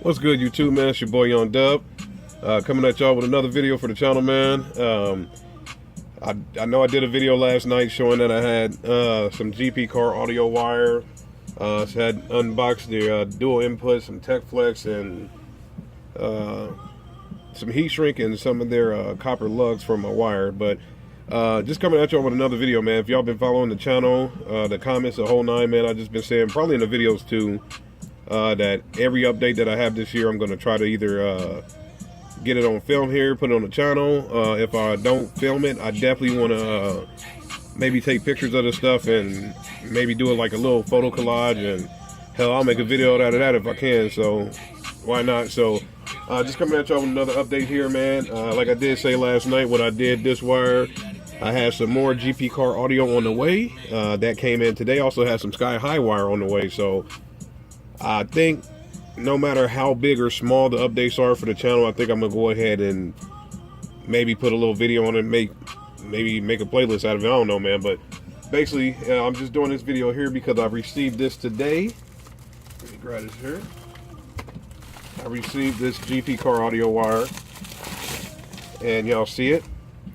What's good, YouTube, man? It's your boy Young Dub, coming at y'all with another video for the channel, man. I know I did a video last night showing that I had some GP car audio wire. Had unboxed the dual input, some Tech Flex, and some heat shrink and some of their copper lugs for my wire. But just coming at y'all with another video, man. If y'all been following the channel, the comments, the whole nine, man, I just been saying, probably in the videos too, that every update that I have this year, I'm going to try to either get it on film here, put it on the channel. If I don't film it, I definitely want to maybe take pictures of the stuff and maybe do it like a little photo collage, and hell, I'll make a video out of that if I can, so why not? So just coming at y'all with another update here, man. Like I did say last night when I did this wire, I had some more GP car audio on the way. That came in today. Also had some Sky High wire on the way, so I think no matter how big or small the updates are for the channel, I think I'm gonna go ahead and maybe put a little video on it, maybe make a playlist out of it. I don't know, man, but basically I'm just doing this video here because I received this today. Let me grab this here. I received this GP car audio wire, and y'all see it.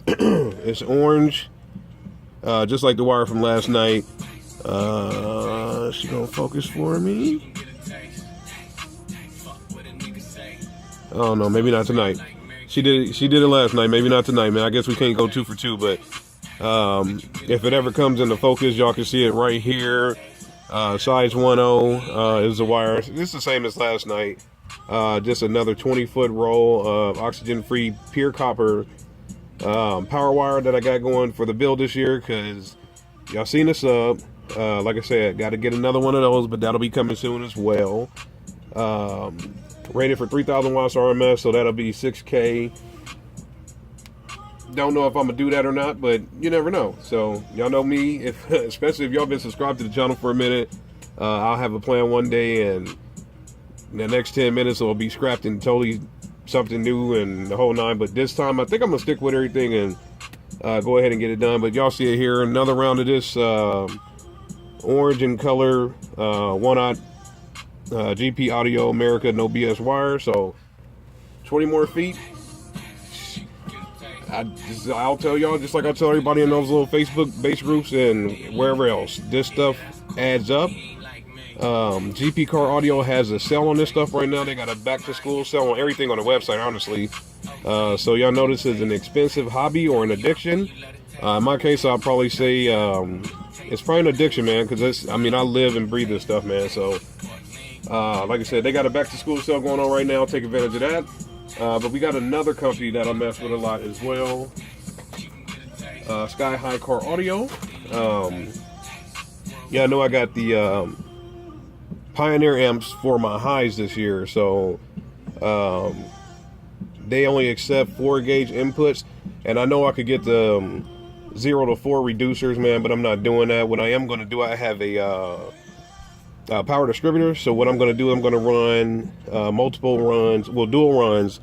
It's orange, just like the wire from last night. She gonna focus for me? Oh no, maybe not tonight. She did it last night, maybe not tonight, man. I guess we can't go 2 for 2, but if it ever comes into focus, y'all can see it right here. Size 10 is the wire. This is the same as last night. Just another 20-foot roll of oxygen-free pure copper power wire that I got going for the build this year, because y'all seen the sub. Like I said, got to get another one of those, but that'll be coming soon as well. Rated for 3,000 watts RMS, so that'll be 6K. Don't know if I'm gonna do that or not, but you never know. So y'all know me, especially if y'all been subscribed to the channel for a minute, I'll have a plan one day, and the next 10 minutes will be scrapped and totally something new and the whole nine. But this time I think I'm gonna stick with everything and go ahead and get it done. But y'all see it here, another round of this orange in color 1/0 GP Audio America no BS wire. So 20 more feet. I'll tell y'all, just like I tell everybody in those little Facebook base groups and wherever else, this stuff adds up. GP Car Audio has a sale on this stuff right now. They got a back to school sale on everything on the website, honestly. So y'all know this is an expensive hobby or an addiction. In my case, I'll probably say it's probably an addiction, man, because I live and breathe this stuff, man. So like I said, they got a back to school sale going on right now. Take advantage of that. But we got another company that I mess with a lot as well. Sky High Car Audio. Yeah, I know I got the Pioneer amps for my highs this year, so they only accept 4-gauge inputs, and I know I could get the 0 to 4 reducers, man, but I'm not doing that. What I am going to do, I have a power distributor, so what I'm going to do, I'm going to run multiple runs, well, dual runs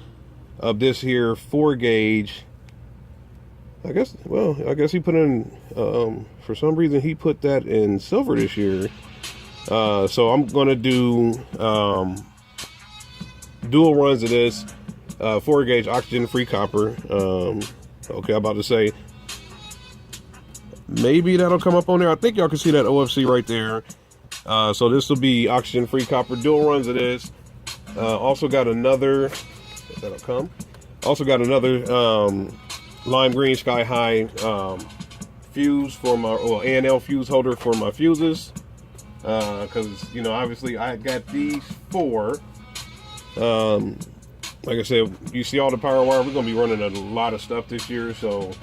of this here 4-gauge. I guess he put in, for some reason he put that in silver this year. So I'm going to do dual runs of this 4-gauge oxygen-free copper. Okay, I'm about to say, maybe that'll come up on there. I think y'all can see that OFC right there. So this will be oxygen-free copper, dual runs of this. Also got another, that'll come. Also got another lime green Sky High fuse for my, A&L fuse holder for my fuses. Because, you know, obviously I got these 4. Like I said, you see all the power wire. We're going to be running a lot of stuff this year. So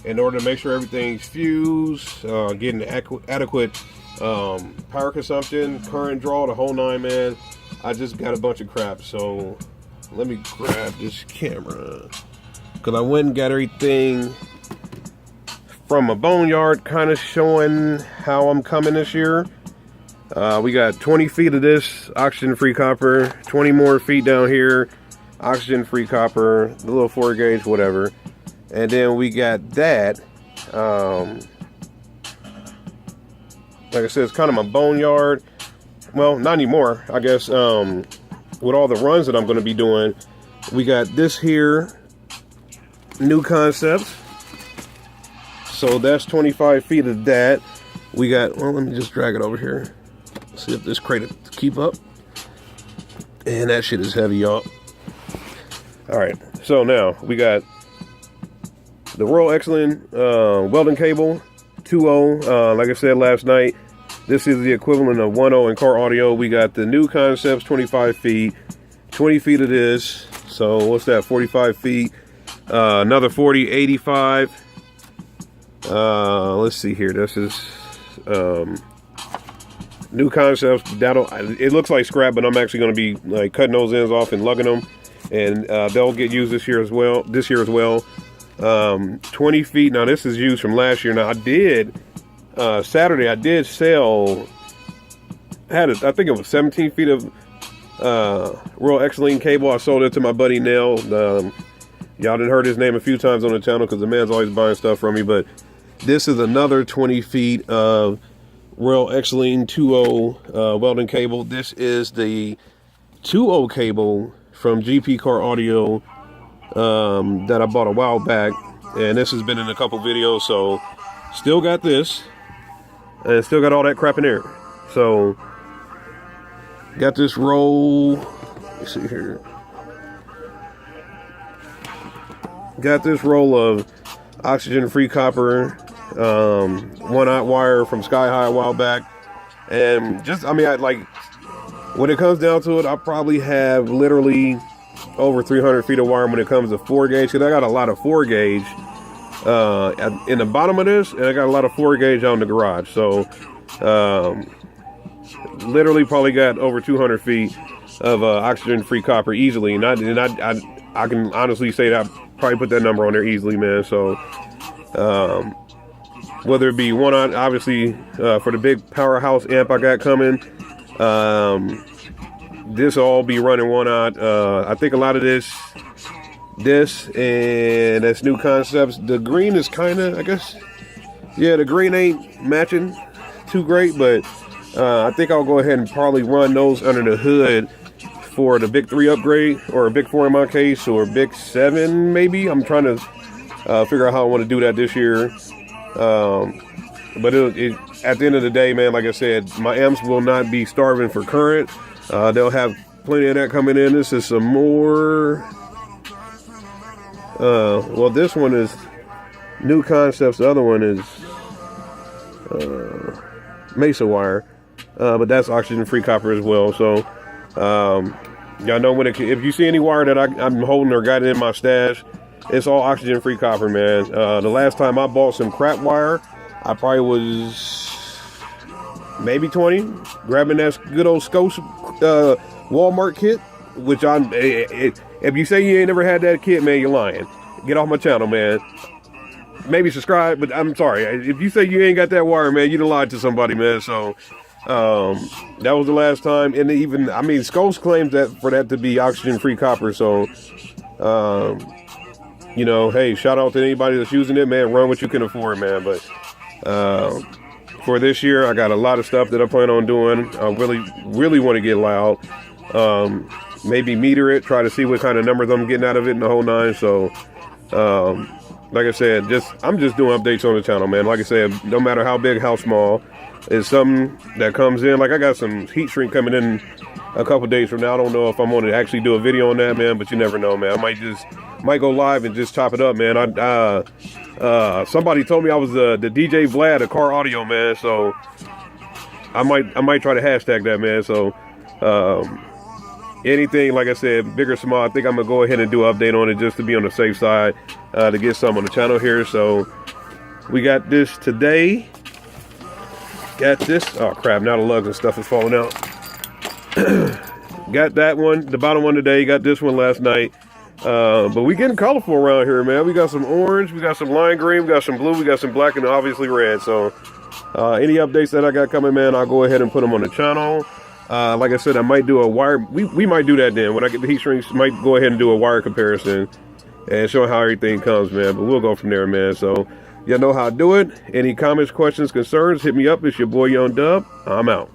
in order to make sure everything's fused, getting adequate power consumption, current draw, the whole nine, man, I just got a bunch of crap. So let me grab this camera, because I went and got everything from a boneyard, kind of showing how I'm coming this year. We got 20 feet of this oxygen-free copper, 20 more feet down here, oxygen-free copper, the little 4-gauge, whatever. And then we got that. Like I said, it's kind of my boneyard. Well, not anymore. I guess with all the runs that I'm going to be doing, we got this here, New Concepts. So that's 25 feet of that. We got, well, let me just drag it over here. See if this crate will keep up. And that shit is heavy, y'all. All right, so now we got the Royal Excellent welding cable, 2.0. Like I said last night, this is the equivalent of 1.0 in car audio. We got the New Concepts, 25 feet, 20 feet of this. So what's that, 45 feet, another 40, 85. Let's see here, this is New Concepts. It looks like scrap, but I'm actually going to be like cutting those ends off and lugging them, and they'll get used this year as well. 20 feet. Now this is used from last year. Now I did Saturday. I did sell. I think it was 17 feet of Royal Excellent cable. I sold it to my buddy Nell. Y'all done heard his name a few times on the channel because the man's always buying stuff from me. But this is another 20 feet of Royal Excellent 2.0 welding cable. This is the 2.0 cable from GP Car Audio that I bought a while back, and this has been in a couple videos. So still got this, and still got all that crap in there. So got this roll. Let's see here. Got this roll of oxygen-free copper, 1/0 wire from Sky High a while back, and just, I mean, when it comes down to it, I probably have literally over 300 feet of wire when it comes to 4 gauge, because I got a lot of 4 gauge in the bottom of this, and I got a lot of 4 gauge out in the garage. So literally probably got over 200 feet of oxygen-free copper easily, and I can honestly say that I probably put that number on there easily, man. So whether it be 1/0, obviously for the big powerhouse amp I got coming, this will all be running 1/0. I think a lot of this and that's New Concepts. The green is kind of, I guess, yeah, the green ain't matching too great, but I think I'll go ahead and probably run those under the hood for the big 3 upgrade, or a big 4 in my case, or big 7 maybe. I'm trying to figure out how I want to do that this year. But at the end of the day, man, like I said, my amps will not be starving for current. They'll have plenty of that coming in. This is some more. Well, this one is New Concepts. The other one is Mesa wire, but that's oxygen-free copper as well. So y'all know if you see any wire that I'm holding or got in my stash, it's all oxygen-free copper, man. The last time I bought some crap wire, I probably was maybe 20, grabbing that good old Scotia Walmart kit, which if you say you ain't never had that kit, man, you're lying. Get off my channel, man. Maybe subscribe, but I'm sorry. If you say you ain't got that wire, man, you done lied to somebody, man. So that was the last time. And even, I mean, Scos claims that for that to be oxygen-free copper. So you know, hey, shout out to anybody that's using it, man. Run what you can afford, man. But for this year, I got a lot of stuff that I plan on doing. I really want to get loud. Maybe meter it, try to see what kind of numbers I'm getting out of it in the whole 9. So like I said, I'm just doing updates on the channel, man. Like I said, no matter how big, how small, it's something that comes in. Like I got some heat shrink coming in a couple days from now. I don't know if I'm going to actually do a video on that, man, but you never know, man. I might go live and just chop it up, man. Somebody told me I was the DJ Vlad of car audio, man. So I might try to hashtag that, man. So anything, like I said, big or small, I think I'm gonna go ahead and do an update on it just to be on the safe side, to get some on the channel here. So we got this today. Got this. Oh crap! Now the lugs and stuff is falling out. Got that one, the bottom one today. Got this one last night. But we getting colorful around here, man. We got some orange, we got some lime green, we got some blue, we got some black, and obviously red. So any updates that I got coming, man, I'll go ahead and put them on the channel. Like I said, I might do a wire. We might do that then. When I get the heat shrinks, might go ahead and do a wire comparison and show how everything comes, man. But we'll go from there, man. So y'all know how to do it. Any comments, questions, concerns, hit me up. It's your boy Young Dub. I'm out.